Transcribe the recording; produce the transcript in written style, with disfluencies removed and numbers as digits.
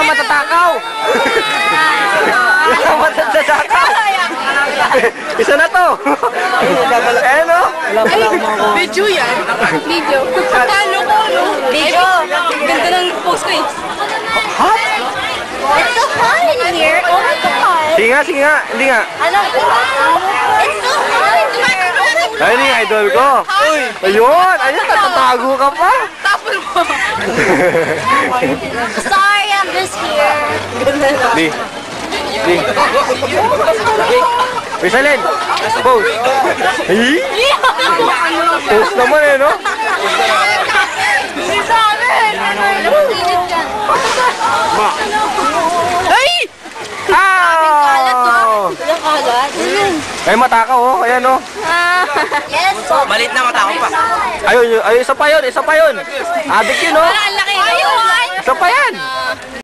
matatakaw. Isa matatakaw. Isa na to. Ayan o. Video yan. Video. Ano ko, no? Video. Ganda ng post ko eh. Hot? It's so hot in here. Oh my God. Sige nga, sige nga. Hindi nga. Ano? It's so hot in here. Ayun yung idol ko. Ayun, ayun, natatago ka pa. Tapon mo. Sorry, I'm just here. Di. Di. Pisalin. Pose. Hey? Pose naman eh, no? Hindi sa amin. Init dyan. Ay! Ah! Walang kalat. Ay, matakaw oh. Ayan oh. Yes. Malit na matakaw pa. Ayun, ayun, isa pa yun, isa pa yun. Adik yun oh. Ang laki. Ayun. Isa pa yan.